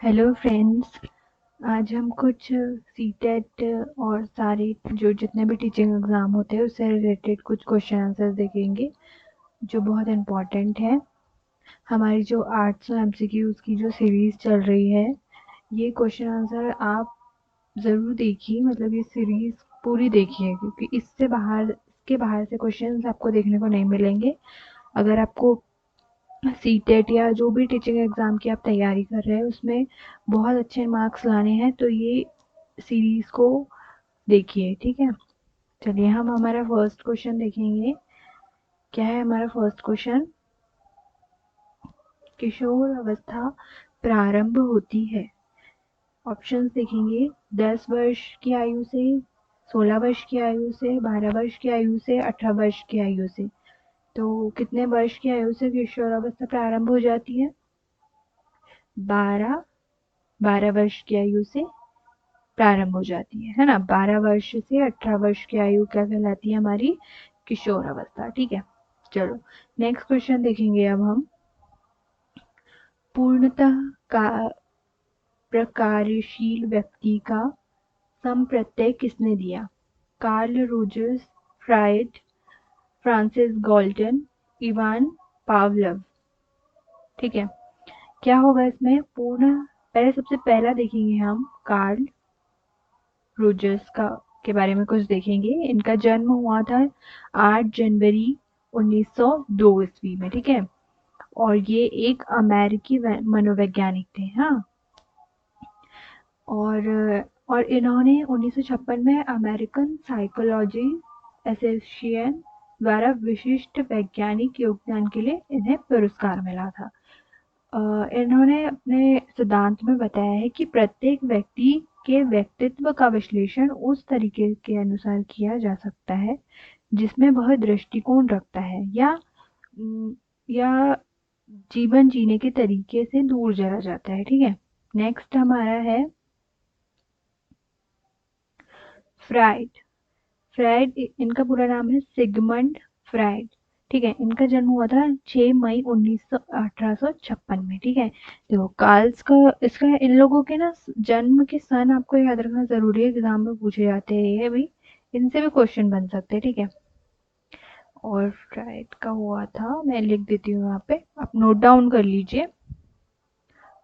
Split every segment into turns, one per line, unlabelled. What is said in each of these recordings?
Hello friends. आज हम कुछ सीटेट और सारे जो जितने भी टीचिंग एग्ज़ाम होते हैं उससे रिलेटेड कुछ क्वेश्चन आंसर्स देखेंगे जो बहुत इम्पोर्टेंट है। हमारी जो आर्ट्स और एमसीक्यूज़ की जो सीरीज़ चल रही है, ये क्वेश्चन आंसर आप ज़रूर देखिए, मतलब ये सीरीज़ पूरी देखिए, क्योंकि इसके बाहर से क्वेश्चंस आपको देखने को नहीं मिलेंगे। अगर आपको सीटेट या जो भी टीचिंग एग्ज़ाम की आप तैयारी कर रहे हैं उसमें बहुत अच्छे मार्क्स लाने हैं तो ये सीरीज़ को देखिए, ठीक है। चलिए हम हमारा फर्स्ट क्वेश्चन देखेंगे। क्या है हमारा फर्स्ट क्वेश्चन? किशोर अवस्था प्रारंभ होती है। ऑप्शंस देखेंगे। 10 वर्ष की आयु से, 16 वर्ष की आयु से, 12 वर्ष की आयु से, 18 वर्ष की आयु से। तो कितने वर्ष की आयु से किशोर अवस्था प्रारंभ हो जाती है? 12 12 वर्ष की आयु से प्रारंभ हो जाती है ना। 12 वर्ष से 18 वर्ष की आयु क्या कहलाती है? हमारी किशोर अवस्था, ठीक है। चलो नेक्स्ट क्वेश्चन देखेंगे अब हम। पूर्णतः का प्रकारशील व्यक्ति का संप्रत्यय किसने दिया? Carl Rogers, fried, Francis Galton, Ivan पावलव। ठीक है, क्या होगा इसमें? पूर्ण, पहले सबसे पहला देखेंगे हम कार्ल रोजर्स का के बारे में कुछ देखेंगे। इनका जन्म हुआ था 8 जनवरी 1902 ईस्वी में, ठीक है। और ये एक अमेरिकी मनोवैज्ञानिक थे, हाँ। और और इन्होंने 1956 में अमेरिकन साइकोलॉजी एसोसिएशन द्वारा विशिष्ट वैज्ञानिक योगदान के लिए इन्हें पुरस्कार मिला था। इन्होंने अपने सिद्धांत में बताया है कि प्रत्येक व्यक्ति के व्यक्तित्व का विश्लेषण उस तरीके के अनुसार किया जा सकता है जिसमें वह दृष्टिकोण रखता है, या जीवन जीने के तरीके से दूर चला जाता है, ठीक है। नेक्स्ट हमारा है फ्राइड। फ्राइड, इनका पूरा नाम है सिगमंड फ्राइड, ठीक है। इनका जन्म हुआ था 6 मई 1856 में, ठीक है। देखो कार्ल्स का, इसका इन लोगों के ना जन्म के सन आपको याद रखना जरूरी है, एग्जाम में पूछे जाते हैं ये भी, इनसे भी क्वेश्चन बन सकते हैं, ठीक है। और फ्राइड का हुआ था, मैं लिख देती हूँ यहाँ पे, आप नोट डाउन कर लीजिए,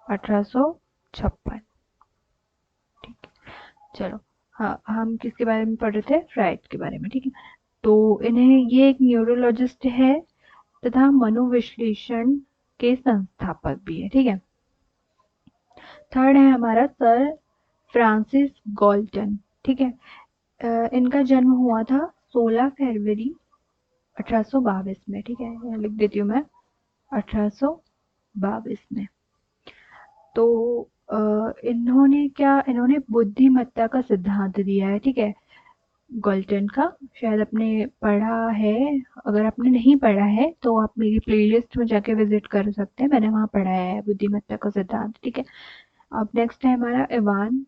1856, ठीक है। चलो, हाँ हम किसके बारे में पढ़ रहे थे? फ्राइड के बारे में, ठीक है। तो इन्हें, ये एक न्यूरोलॉजिस्ट है तथा मनोविश्लेषण के संस्थापक भी है, ठीक है। थर्ड है हमारा सर फ्रांसिस गॉल्टन, ठीक है। इनका जन्म हुआ था 16 फरवरी 1822 में, ठीक है। यहाँ लिख देती हूँ मैं, 1822 में। तो इन्होंने बुद्धिमत्ता का सिद्धांत दिया है, ठीक है। गोल्टन का शायद आपने पढ़ा है। अगर आपने नहीं पढ़ा है तो आप मेरी प्लेलिस्ट में जाके विजिट कर सकते हैं, मैंने वहाँ पढ़ा है बुद्धिमत्ता का सिद्धांत, ठीक है। अब नेक्स्ट है हमारा इवान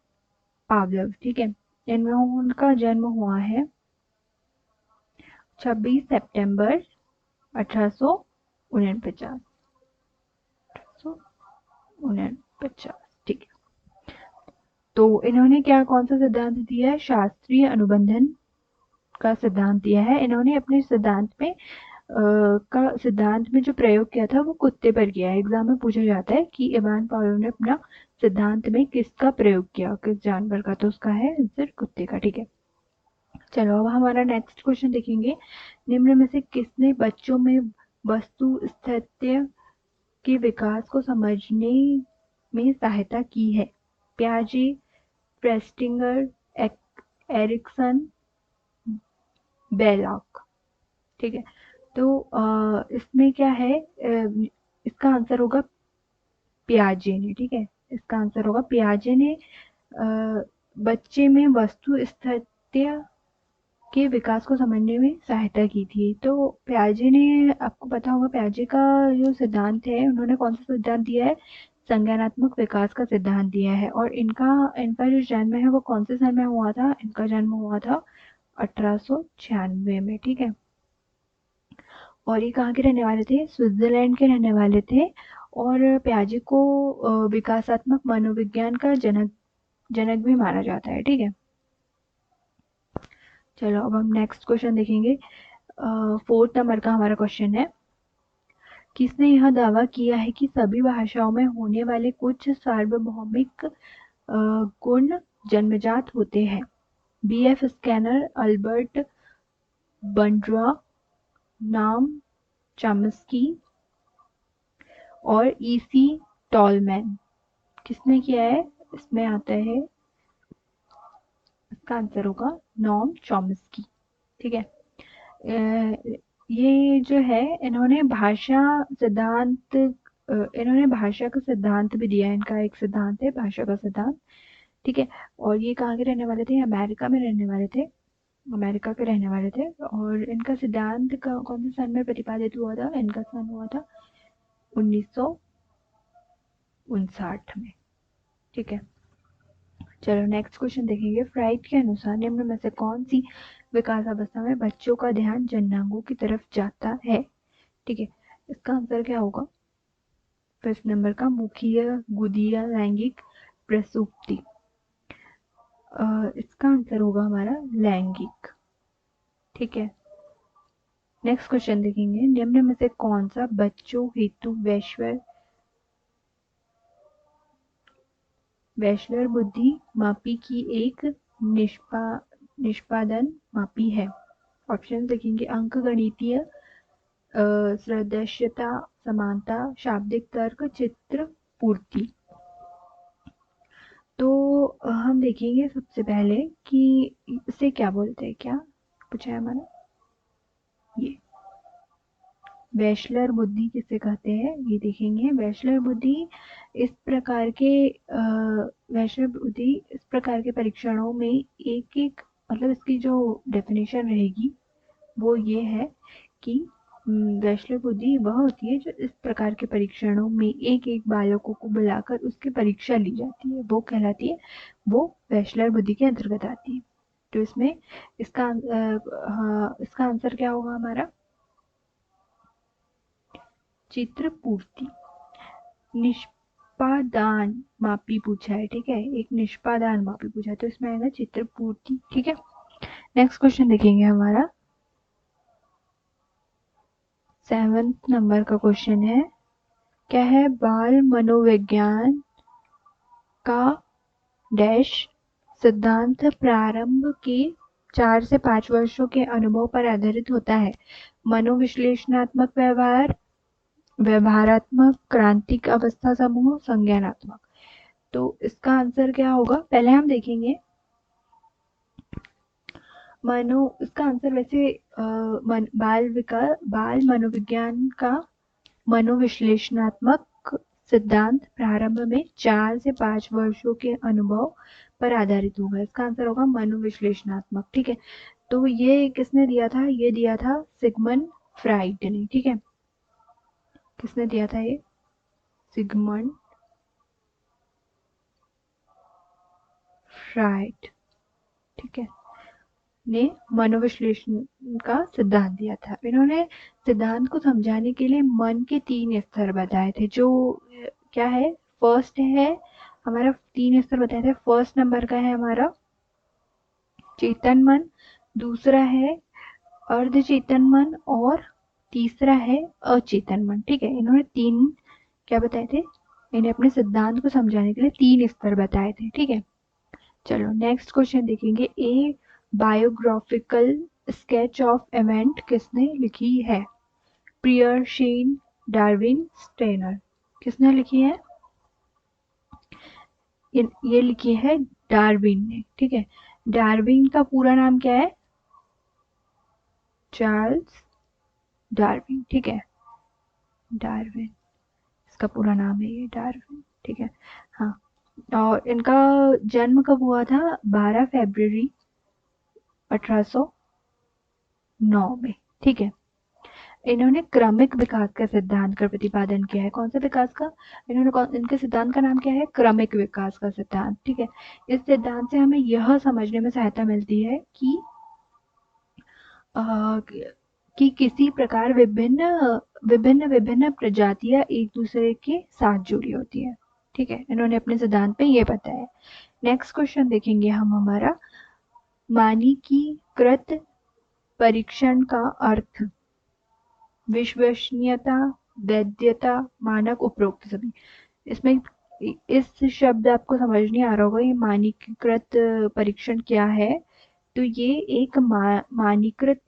पावलव, ठीक है। इनमें उनका जन्म हुआ है 26 सितंबर 1849, 1849, ठीक है। तो इन्होंने क्या, कौन सा सिद्धांत दिया है? शास्त्रीय अनुबंधन का सिद्धांत दिया है। इन्होंने अपने सिद्धांत में जो प्रयोग किया था वो कुत्ते पर किया है। एग्जाम में पूछा जाता है कि इवान पावलोव ने अपना सिद्धांत में किसका प्रयोग किया, किस जानवर का, तो उसका है आंसर कुत्ते का, ठीक है। चलो अब हमारा नेक्स्ट क्वेश्चन देखेंगे। निम्न में से किसने बच्चों में वस्तु स्थित्य के विकास को समझने में सहायता की है? प्याजे, प्रेस्टिंगर, एरिक्सन, बेलॉक, ठीक है। तो इसमें क्या है, इसका आंसर होगा पियाजे ने, ठीक है। इसका आंसर होगा पियाजे ने बच्चे में वस्तु स्थित्य के विकास को समझने में सहायता की थी। तो पियाजे ने, आपको पता होगा पियाजे का जो सिद्धांत है, उन्होंने कौन सा सिद्धांत दिया है? संज्ञानात्मक विकास का सिद्धांत दिया है। और इनका इनका जो जन्म है वो कौन से सन में हुआ था? इनका जन्म हुआ था 1896 में, ठीक है। और ये कहाँ के रहने वाले थे? स्विट्जरलैंड के रहने वाले थे। और पियाजे को विकासात्मक मनोविज्ञान का जनक भी माना जाता है। ठीक है, चलो अब हम नेक्स्ट क्वेश्चन देखेंगे। 4th नंबर का हमारा क्वेश्चन है, किसने यह दावा किया है कि सभी भाषाओं में होने वाले कुछ सार्वभौमिक गुण जन्मजात होते हैं? बी.एफ. स्किनर, अल्बर्ट बंड्रा, नाम चॉम्स्की और ई.सी. टॉलमैन। किसने किया है? इसमें आता है, इसका आंसर होगा नॉम चॉम्स्की। ठीक है, ये जो है इन्होंने भाषा का सिद्धांत भी दिया है। इनका एक सिद्धांत है भाषा का सिद्धांत। ठीक है, और ये कहाँ के रहने वाले थे? अमेरिका में रहने वाले थे, अमेरिका के रहने वाले थे। और इनका सिद्धांत कौन से सन में प्रतिपादित हुआ था? इनका सन हुआ था 1959 में। ठीक है, चलो नेक्स्ट क्वेश्चन देखेंगे। फ्राइड के अनुसार निम्न में से कौन सी विकास अवस्था में बच्चों का ध्यान जननांगों की तरफ जाता है? ठीक है, इसका आंसर क्या होगा? 5th नंबर का मुखीय गुदीय लैंगिक प्रसुप्ति। इसका आंसर होगा हमारा लैंगिक। ठीक है, नेक्स्ट क्वेश्चन देखेंगे। निम्न में से कौन सा बच्चों हेतु वैश्वर बुद्धि मापी की एक निष्पादन मापी है? ऑप्शन देखेंगे। अंक गणितीय, सदस्यता, समानता, शाब्दिक तर्क, चित्र पूर्ति। तो हम देखेंगे सबसे पहले कि इसे क्या बोलते हैं। क्या पूछा है हमारा? ये वैश्लर बुद्धि किसे कहते हैं, ये देखेंगे। वैश्लर बुद्धि इस प्रकार के परीक्षणों में एक मतलब इसकी जो डेफिनेशन रहेगी वो ये है कि वैश्लर बुद्धि वह होती है जो इस प्रकार के परीक्षणों में एक एक बालकों को बुलाकर उसकी परीक्षा ली जाती है, वो कहलाती है, वो वैश्लर बुद्धि के अंतर्गत आती है। तो इसमें इसका आंसर क्या होगा हमारा? चित्र पूर्ति। निष्पादान मापी पूछा है। ठीक है, एक निष्पादान मापी पूछा है, तो इसमें आएगा चित्र पूर्ति। ठीक है, नेक्स्ट क्वेश्चन देखेंगे हमारा। 7th नंबर का क्वेश्चन है, क्या है? बाल मनोविज्ञान का डैश सिद्धांत प्रारंभ के 4 से 5 वर्षों के अनुभव पर आधारित होता है? मनोविश्लेषणात्मक व्यवहारात्मक, क्रांतिक अवस्था समूह, संज्ञानात्मक। तो इसका आंसर क्या होगा? पहले हम देखेंगे इसका आंसर वैसे बाल मनोविज्ञान का मनोविश्लेषणात्मक सिद्धांत प्रारंभ में 4 से 5 वर्षों के अनुभव पर आधारित होगा। इसका आंसर होगा मनोविश्लेषणात्मक। ठीक है, तो ये किसने दिया था? ये दिया था सिगमंड फ्राइड ने। ठीक है, किसने दिया था ये? Sigmund Freud. ठीक है, ने मनोविश्लेषण का सिद्धांत दिया था। इन्होंने सिद्धांत को समझाने के लिए मन के 3 स्तर बताए थे। जो क्या है? फर्स्ट है हमारा, 3 स्तर बताए थे। फर्स्ट नंबर का है हमारा चेतन मन, दूसरा है अर्ध चेतन मन और तीसरा है अचेतन मन। ठीक है, इन्होंने 3 क्या बताए थे? इन्हें अपने सिद्धांत को समझाने के लिए 3 स्तर बताए थे। ठीक है, चलो नेक्स्ट क्वेश्चन देखेंगे। ए बायोग्राफिकल स्केच ऑफ इवेंट किसने लिखी है? प्रियर्शीन, डार्विन, स्टेनर। किसने लिखी है? ये लिखी है डार्विन ने। ठीक है, डार्विन का पूरा नाम क्या है? Charles Darwin. ठीक है, डार्विन इसका पूरा नाम है, ये डार्विन। ठीक है, हाँ। और इनका जन्म कब हुआ था? 12 फरवरी 1809 में। ठीक है, इन्होंने क्रमिक विकास का सिद्धांत का प्रतिपादन किया है। कौन सा विकास का? इनके सिद्धांत का नाम क्या है? क्रमिक विकास का सिद्धांत। ठीक है, इस सिद्धांत से हमें यह समझने में सहायता मिलती है कि कि किसी प्रकार विभिन्न विभिन्न विभिन्न प्रजातियां एक दूसरे के साथ जुड़ी होती है। ठीक है, इन्होंने अपने सिद्धांत पे ये बताया। नेक्स्ट क्वेश्चन देखेंगे हम हमारा, मानकीकृत परीक्षण का अर्थ, विश्वसनीयता, वैधता, मानक, उपरोक्त सभी। इसमें इस शब्द आपको समझ नहीं आ रहा होगा, ये मानकीकृत परीक्षण क्या है। तो ये एक मानकीकृत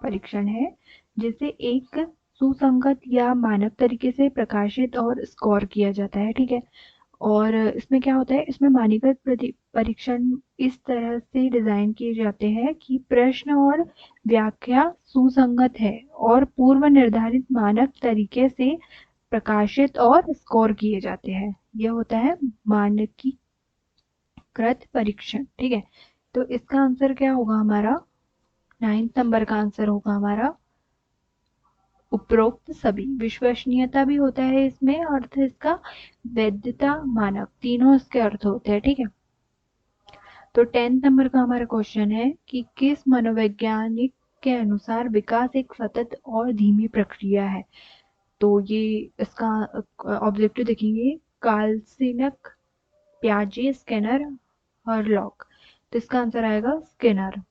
परीक्षण है जिसे एक सुसंगत या मानक तरीके से प्रकाशित और स्कोर किया जाता है। ठीक है, और इसमें क्या होता है, इसमें मानकीकृत परीक्षण इस तरह से डिजाइन किए जाते हैं कि प्रश्न और व्याख्या सुसंगत है और पूर्व निर्धारित मानक तरीके से प्रकाशित और स्कोर किए जाते हैं। यह होता है मानकीकृत परीक्षण। ठीक है, तो इसका आंसर क्या होगा हमारा, 9th नंबर का आंसर होगा हमारा उपरोक्त सभी। विश्वसनीयता भी होता है इसमें अर्थ इसका, वैधता, मानक, तीनों इसके अर्थ होते हैं। ठीक है, तो 10th नंबर का हमारा क्वेश्चन है कि किस मनोवैज्ञानिक के अनुसार विकास एक सतत और धीमी प्रक्रिया है। तो ये इसका ऑब्जेक्टिव देखेंगे, कार्लसिनक, प्याजे, स्किनर, हरलॉक। तो इसका आंसर आएगा स्किनर।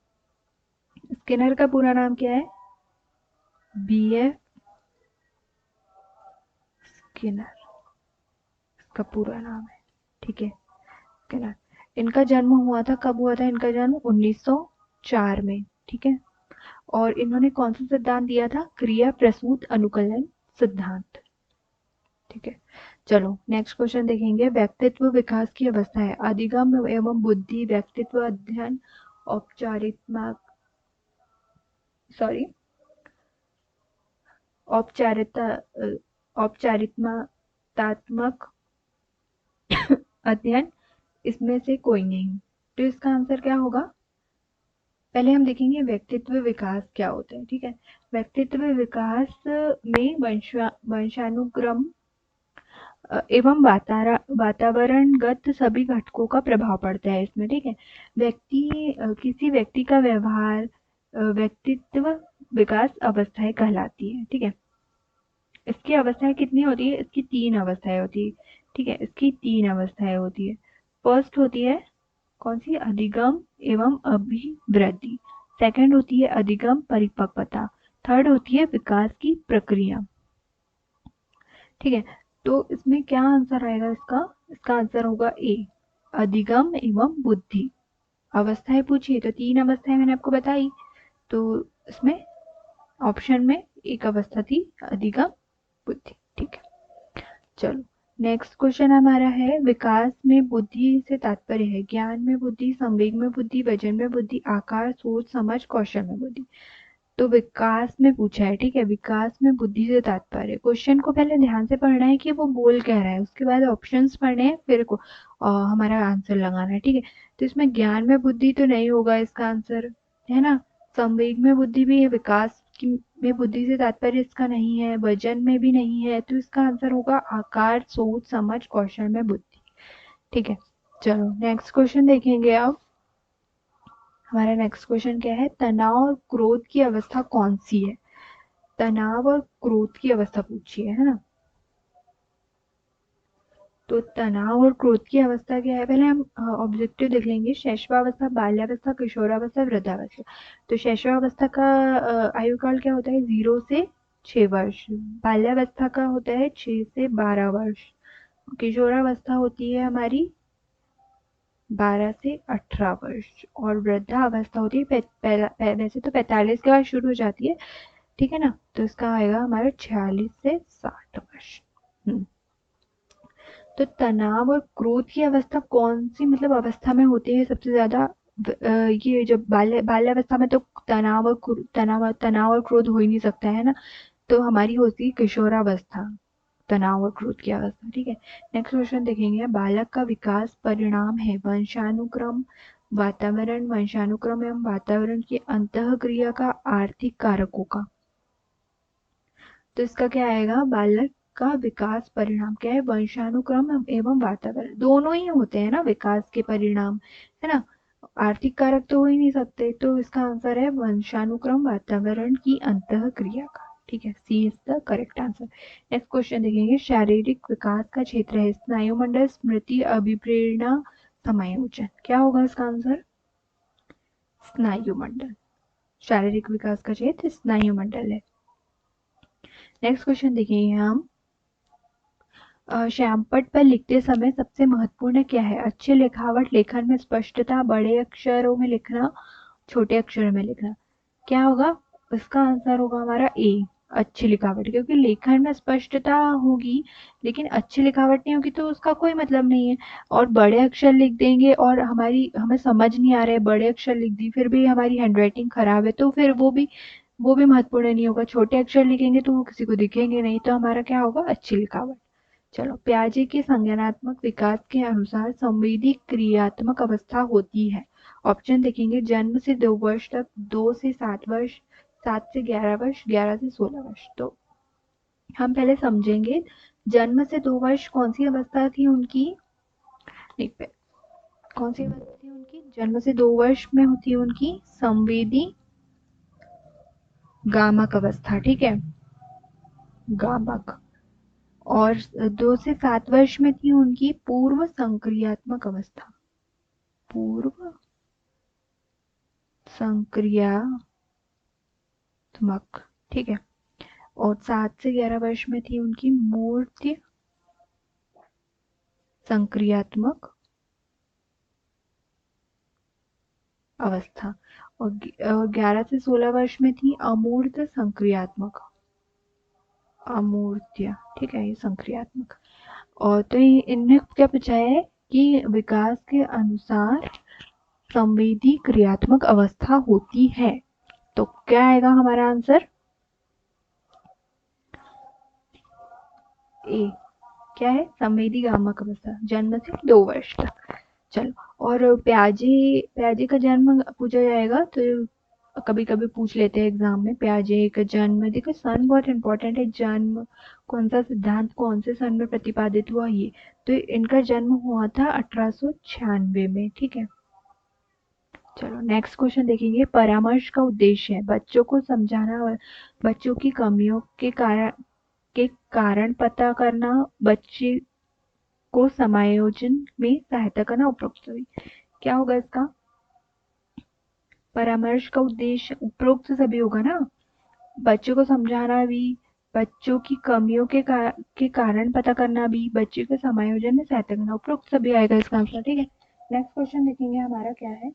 स्किनर का पूरा नाम क्या है, BF स्किनर इसका पूरा नाम है। ठीक है, स्किनर। इनका जन्म हुआ था, कब हुआ था इनका जन्म, 1904 में। ठीक है, और इन्होंने कौन सा सिद्धांत दिया था, क्रिया प्रसूत अनुकलन सिद्धांत। ठीक है, चलो नेक्स्ट क्वेश्चन देखेंगे, व्यक्तित्व विकास की अवस्था है, अधिगम एवं बुद्धि, व्यक्तित्व अध्ययन, औपचारित्मक सॉरी औपचारिकता औपचारित्मक अध्ययन, इसमें से कोई नहीं। तो इसका आंसर क्या होगा, पहले हम देखेंगे व्यक्तित्व विकास क्या होता है। ठीक है, व्यक्तित्व विकास में वंशानुक्रम एवं वातावरणगत सभी घटकों का प्रभाव पड़ता है इसमें। ठीक है, किसी व्यक्ति का व्यवहार व्यक्तित्व विकास अवस्थाएं कहलाती है। ठीक है, इसकी अवस्थाएं कितनी होती है, इसकी 3 अवस्थाएं होती है। ठीक है, इसकी 3 अवस्थाएं होती है। फर्स्ट होती है कौन सी, अधिगम एवं अभिवृद्धि। सेकंड होती है अधिगम परिपक्वता। थर्ड होती है विकास की प्रक्रिया। ठीक है, तो इसमें क्या आंसर आएगा इसका, इसका आंसर होगा ए, अधिगम एवं बुद्धि। अवस्थाएं पूछिए तो 3 अवस्थाएं मैंने आपको बताई, तो इसमें ऑप्शन में एक अवस्था थी अधिगम बुद्धि। ठीक है, चलो नेक्स्ट क्वेश्चन हमारा है, विकास में बुद्धि से तात्पर्य है ज्ञान में बुद्धि, संवेग में बुद्धि, वजन में बुद्धि, आकार, सोच, समझ, कौशल में बुद्धि। तो विकास में पूछा है। ठीक है, विकास में बुद्धि से तात्पर्य, क्वेश्चन को पहले ध्यान से पढ़ना है कि वो बोल कह रहा है, उसके बाद ऑप्शंस पढ़ने हैं, फिर को हमारा आंसर लगाना है। ठीक है, तो इसमें ज्ञान में बुद्धि तो नहीं होगा इसका आंसर, है ना। संवेग में बुद्धि भी है, विकास की में बुद्धि से तात्पर्य इसका नहीं है, वजन में भी नहीं है, तो इसका आंसर होगा आकार, सोच, समझ, कौशल में बुद्धि। ठीक है, चलो नेक्स्ट क्वेश्चन देखेंगे अब। हमारा नेक्स्ट क्वेश्चन क्या है, तनाव और क्रोध की अवस्था कौन सी है। तनाव और क्रोध की अवस्था पूछी है ना। तो तनाव और क्रोध की अवस्था क्या है, पहले हम ऑब्जेक्टिव देख लेंगे, शैशवावस्था, बाल्यावस्था, किशोरावस्था, वृद्धावस्था। तो शैशवावस्था का आयु काल क्या होता है, 0 से 6 वर्ष। बाल्यावस्था का होता है 6 से 12 वर्ष। किशोरावस्था होती है हमारी 12 से 18 वर्ष। और वृद्धा अवस्था होती है वैसे तो 45 के बाद शुरू हो जाती है। ठीक है ना, तो इसका आएगा हमारा 46 से 60 वर्ष। तो तनाव और क्रोध की अवस्था कौन सी मतलब अवस्था में होती है सबसे ज्यादा, ये जब बाल्यावस्था में तो तनाव और क्रोध हो ही नहीं सकता है ना, तो हमारी होती है किशोरावस्था, तनाव और क्रोध की अवस्था। ठीक है, नेक्स्ट क्वेश्चन देखेंगे, बालक का विकास परिणाम है वंशानुक्रम, वंशानुक्रम एवं वातावरण की अंतःक्रिया का, आर्थिक कारकों का। तो इसका क्या आएगा, बालक का विकास परिणाम क्या है, वंशानुक्रम एवं वातावरण, दोनों ही होते हैं ना विकास के परिणाम, है ना। आर्थिक कारक तो हो ही नहीं सकते, तो इसका आंसर है वंशानुक्रम वातावरण की अंतःक्रिया का। ठीक है, C is the correct answer. Next question देखेंगे, शारीरिक विकास का क्षेत्र है स्नायुमंडल, स्मृति, अभिप्रेरणा, समायोजन। क्या होगा इसका आंसर? स्नायुमंडल। शारीरिक विकास का क्षेत्र स्नायुमंडल है। नेक्स्ट क्वेश्चन देखेंगे हम, श्यामपट्ट पर लिखते समय सबसे महत्वपूर्ण क्या है? अच्छी लिखावट, लेखन में स्पष्टता, बड़े अक्षरों में लिखना, छोटे अक्षरों में लिखना। क्या होगा? इसका आंसर होगा हमारा ए, अच्छी लिखावट, क्योंकि लेखन में स्पष्टता होगी लेकिन अच्छी लिखावट नहीं होगी तो उसका कोई मतलब नहीं है। और बड़े अक्षर लिख देंगे और हमें समझ नहीं आ रहा है, बड़े अक्षर लिख दी फिर भी हमारी हैंडराइटिंग खराब है, तो फिर वो भी महत्वपूर्ण नहीं होगा। छोटे अक्षर लिखेंगे तो वो किसी को दिखेंगे नहीं, तो हमारा क्या होगा? अच्छी लिखावट। चलो, प्याजे के संज्ञानात्मक विकास के अनुसार संवेदी क्रियात्मक अवस्था होती है। ऑप्शन देखेंगे, जन्म से 2 वर्ष तक, 2 से 7 वर्ष, 7 से 11 वर्ष, 11 से 16 वर्ष। तो हम पहले समझेंगे, जन्म से 2 वर्ष कौन सी अवस्था थी उनकी? नहीं, कौन सी अवस्था थी उनकी? जन्म से 2 वर्ष में होती है उनकी संवेदी गामक अवस्था। ठीक है, गामक। और 2 से 7 वर्ष में थी उनकी पूर्व संक्रियात्मक अवस्था। पूर्व संक्रियात्मक। ठीक है। और 7 से 11 वर्ष में थी उनकी मूर्त संक्रियात्मक अवस्था। और 11 से 16 वर्ष में थी अमूर्त संक्रियात्मक। अमूर्त्य। ठीक है, ये संक्रियात्मक। और तो इनने क्या पूछा है कि विकास के अनुसार संवेदी क्रियात्मक अवस्था होती है, तो क्या आएगा हमारा आंसर? ए। क्या है? संवेदी गामक अवस्था, जन्म से 2 वर्ष तक। चलो, और प्याजे प्याजे का जन्म पूछा जाएगा तो कभी कभी पूछ लेते हैं एग्जाम में, प्याजे का जन्म। देखो, सन बहुत इंपॉर्टेंट है, जन्म कौन सा सिद्धांत कौन से सन में प्रतिपादित हुआ, ये तो इनका जन्म हुआ था 1896 में। ठीक है। चलो, नेक्स्ट क्वेश्चन देखेंगे, परामर्श का उद्देश्य है बच्चों को समझाना और बच्चों की कमियों के कारण पता करना, बच्चे को समायोजन में सहायता करना, उपरोक्त सभी। क्या होगा इसका? परामर्श का उद्देश्य उपरोक्त सभी होगा ना, बच्चों को समझाना भी, बच्चों की कमियों के कारण पता करना भी, बच्चे को समायोजन में सहायता करना, उपरोक्त सभी आएगा इसका आंसर। ठीक है। नेक्स्ट क्वेश्चन देखेंगे हमारा क्या है।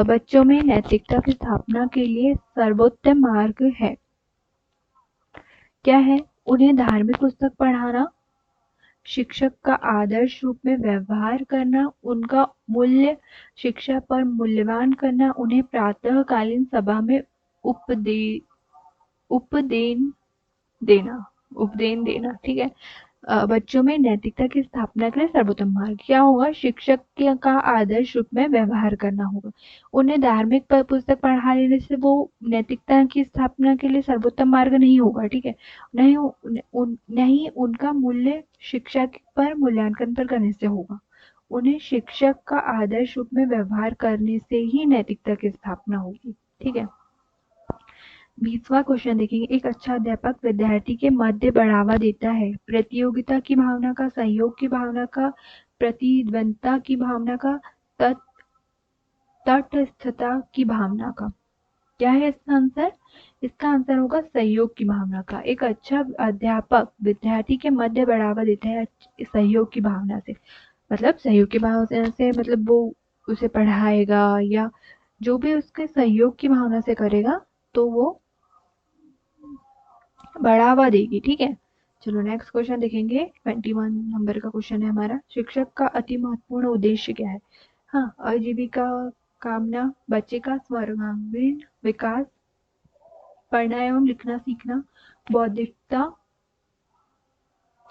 बच्चों में नैतिकता की स्थापना के लिए सर्वोत्तम मार्ग है। क्या है? उन्हें धार्मिक पुस्तक पढ़ाना, शिक्षक का आदर्श रूप में व्यवहार करना, उनका मूल्य शिक्षा पर मूल्यवान करना, उन्हें प्रातःकालीन सभा में उपदे उपदेन उपदेन देना। ठीक है। बच्चों में नैतिकता की स्थापना के लिए सर्वोत्तम मार्ग क्या होगा? शिक्षक का आदर्श रूप में व्यवहार करना होगा। उन्हें धार्मिक पुस्तक पढ़ा लेने से वो नैतिकता की स्थापना के लिए सर्वोत्तम मार्ग नहीं होगा। ठीक है। नहीं उनका मूल्य शिक्षा पर मूल्यांकन पर करने से होगा। उन्हें शिक्षक का आदर्श रूप में व्यवहार करने से ही नैतिकता की स्थापना होगी। ठीक है। 20वां क्वेश्चन देखेंगे, एक अच्छा अध्यापक विद्यार्थी के मध्य बढ़ावा देता है प्रतियोगिता की भावना का, सहयोग की भावना का, प्रतिद्वंदता की भावना का, तटस्थता की भावना का। क्या है इसका आंसर? इसका आंसर होगा सहयोग की भावना का। एक अच्छा अध्यापक विद्यार्थी के मध्य बढ़ावा देता है सहयोग की भावना से। मतलब सहयोग की भावना से मतलब वो उसे पढ़ाएगा या जो भी उसके सहयोग की भावना से करेगा तो वो बढ़ावा देगी। ठीक है। चलो, नेक्स्ट क्वेश्चन देखेंगे, 21 नंबर का क्वेश्चन है हमारा, शिक्षक का अति महत्वपूर्ण उद्देश्य क्या है? हाँ, आजीविका कामना, बच्चे का सर्वांगीण विकास, पढ़ना एवं लिखना सीखना, बौद्धिकता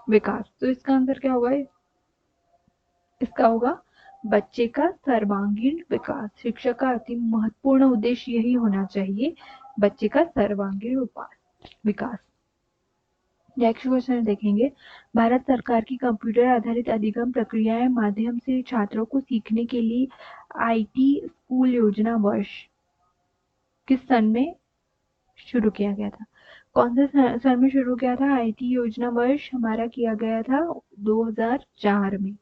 विकास। तो इसका आंसर क्या होगा? इसका होगा बच्चे का सर्वांगीण विकास। शिक्षक का अति महत्वपूर्ण उद्देश्य यही होना चाहिए, बच्चे का सर्वांगीण विकास। नेक्स्ट क्वेश्चन देखेंगे, भारत सरकार की कंप्यूटर आधारित अधिगम प्रक्रियाएं माध्यम से छात्रों को सीखने के लिए आईटी स्कूल योजना वर्ष किस सन में शुरू किया गया था? कौन से सन में शुरू किया था? आईटी योजना वर्ष हमारा किया गया था 2004 में।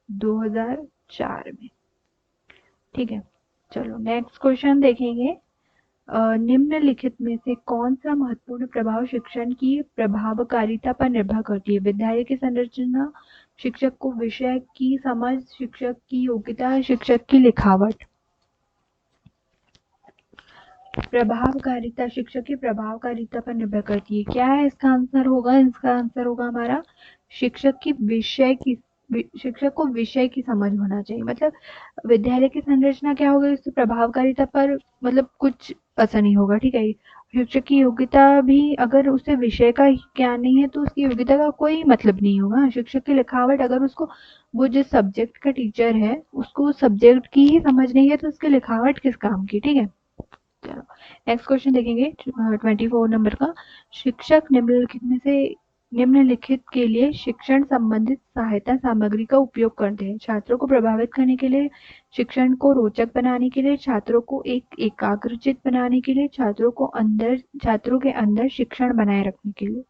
2004 में। ठीक है, चलो नेक्स्ट क्वेश्चन देखेंगे। निम्नलिखित में से कौन सा महत्वपूर्ण प्रभाव शिक्षण की प्रभावकारिता पर निर्भर करती है? विद्यालय की संरचना, शिक्षक को विषय की समझ, शिक्षक की योग्यता, शिक्षक की लिखावट। प्रभावकारिता, शिक्षक की प्रभावकारिता पर निर्भर करती है। क्या है इसका आंसर होगा? इसका आंसर होगा हमारा शिक्षक को विषय की समझ होना चाहिए। मतलब विद्यालय की संरचना क्या होगी, उसकी प्रभावकारिता पर मतलब कुछ असर नहीं होगा। ठीक है, शिक्षक की योग्यता भी अगर उसे विषय का ज्ञान नहीं है तो उसकी योग्यता का कोई मतलब नहीं होगा। शिक्षक की लिखावट, अगर उसको वो जिस सब्जेक्ट का टीचर है उसको सब्जेक्ट की ही समझ नहीं है तो उसकी लिखावट किस काम की? ठीक है, चलो नेक्स्ट क्वेश्चन देखेंगे 24 नंबर का। शिक्षक निम्नलिखित के लिए शिक्षण संबंधित सहायता सामग्री का उपयोग करते हैं? छात्रों को प्रभावित करने के लिए, शिक्षण को रोचक बनाने के लिए, छात्रों को एकाग्रचित बनाने के लिए, छात्रों के अंदर शिक्षण बनाए रखने के लिए।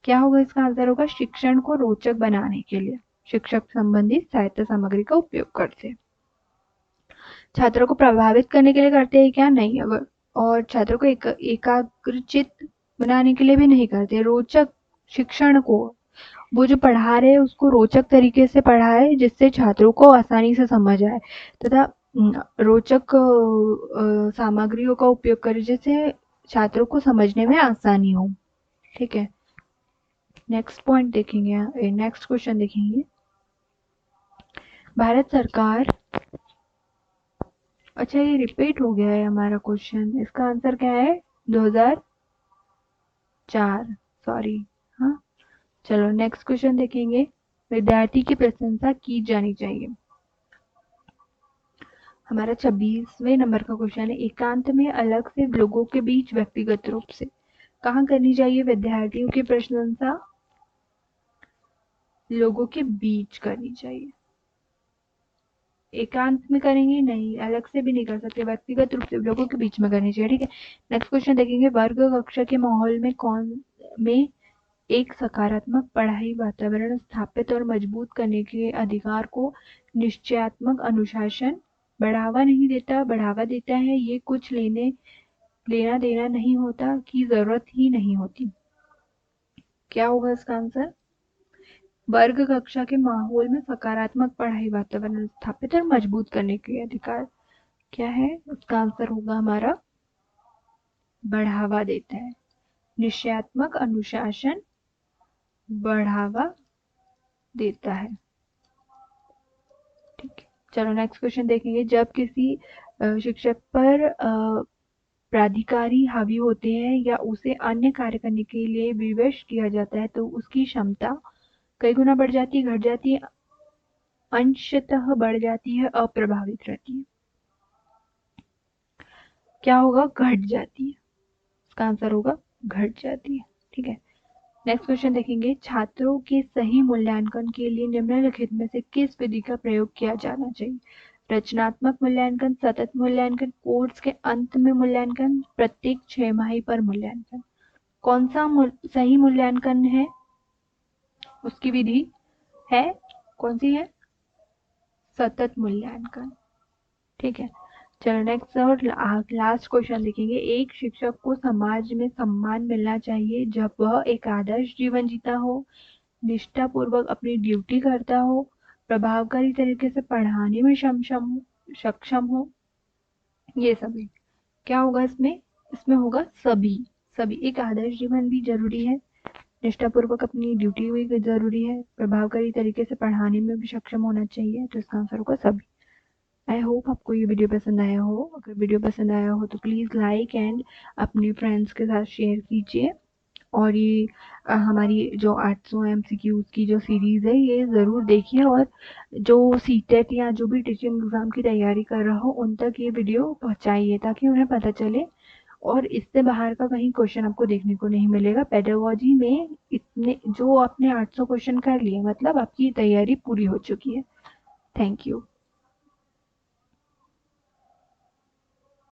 क्या होगा इसका आंसर? होगा शिक्षण को रोचक बनाने के लिए शिक्षक संबंधित सहायता सामग्री का उपयोग करते हैं। छात्रों को प्रभावित करने के लिए करते हैं क्या? नहीं। अगर और छात्रों को एकाग्रचित बनाने के लिए भी नहीं करते। रोचक, शिक्षण को वो जो पढ़ा रहे हैं उसको रोचक तरीके से पढ़ाए जिससे छात्रों को आसानी से समझ आए, तथा रोचक सामग्रियों का उपयोग करें जिससे छात्रों को समझने में आसानी हो। ठीक है, नेक्स्ट पॉइंट देखेंगे, नेक्स्ट क्वेश्चन देखेंगे। भारत सरकार, अच्छा ये रिपीट हो गया है हमारा क्वेश्चन, इसका आंसर क्या है? 2004, सॉरी। हाँ, चलो नेक्स्ट क्वेश्चन देखेंगे। विद्यार्थी की प्रशंसा की जानी चाहिए। हमारा 26वें नंबर का क्वेश्चन है, एकांत में अलग से लोगों के बीच व्यक्तिगत रूप से कहाँ करनी चाहिए विद्यार्थियों की प्रशंसा? लोगों के बीच करनी चाहिए। एकांत में करेंगे नहीं, अलग से भी नहीं कर सकते, व्यक्तिगत रूप से लोगों के बीच में करनी चाहिए। ठीक है, नेक्स्ट क्वेश्चन देखेंगे। वर्ग कक्षा के माहौल में एक सकारात्मक पढ़ाई वातावरण स्थापित और मजबूत करने के अधिकार को निश्चयात्मक अनुशासन बढ़ावा नहीं देता, बढ़ावा देता है। ये कुछ लेना देना नहीं होता कि जरूरत ही नहीं होती। क्या होगा इसका आंसर? वर्ग कक्षा के माहौल में सकारात्मक पढ़ाई वातावरण स्थापित और मजबूत करने के अधिकार क्या है? उसका आंसर होगा हमारा बढ़ावा देता है। निश्चयात्मक अनुशासन बढ़ावा देता है। ठीक है, चलो नेक्स्ट क्वेश्चन देखेंगे। जब किसी शिक्षक पर प्राधिकारी हावी होते हैं या उसे अन्य कार्य करने के लिए विवश किया जाता है तो उसकी क्षमता कई गुना बढ़ जाती है, घट जाती है, अंशतः बढ़ जाती है, अप्रभावित रहती है। क्या होगा? घट जाती है। इसका आंसर होगा घट जाती है। ठीक है, नेक्स्ट क्वेश्चन देखेंगे। छात्रों के सही मूल्यांकन के लिए निम्नलिखित में से किस विधि का प्रयोग किया जाना चाहिए? रचनात्मक मूल्यांकन, सतत मूल्यांकन, कोर्स के अंत में मूल्यांकन, प्रत्येक 6 माही पर मूल्यांकन। कौन सा सही मूल्यांकन है? उसकी विधि है कौन सी है? सतत मूल्यांकन। ठीक है, चलो नेक्स्ट और लास्ट क्वेश्चन देखेंगे। एक शिक्षक को समाज में सम्मान मिलना चाहिए जब वह एक आदर्श जीवन जीता हो, निष्ठापूर्वक अपनी ड्यूटी करता हो, प्रभावकारी तरीके से पढ़ाने में सक्षम हो। ये सभी क्या होगा इसमें? इसमें होगा सभी। एक आदर्श जीवन भी जरूरी है, निष्ठापूर्वक अपनी ड्यूटी भी जरूरी है, प्रभावकारी तरीके से पढ़ाने में भी सक्षम होना चाहिए, तो इसका आंसर होगा सभी। आई होप आपको ये वीडियो पसंद आया हो। अगर वीडियो पसंद आया हो तो प्लीज़ लाइक एंड अपने फ्रेंड्स के साथ शेयर कीजिए। और ये हमारी जो 800 MCQs की जो सीरीज़ है ये ज़रूर देखिए, और जो सीटेट या जो भी टीचिंग एग्ज़ाम की तैयारी कर रहा हो उन तक ये वीडियो पहुंचाइए ताकि उन्हें पता चले और इससे बाहर का कहीं क्वेश्चन आपको देखने को नहीं मिलेगा। पेडागोजी में इतने जो आपने 800 क्वेश्चन कर लिए मतलब आपकी तैयारी पूरी हो चुकी है। Thank you.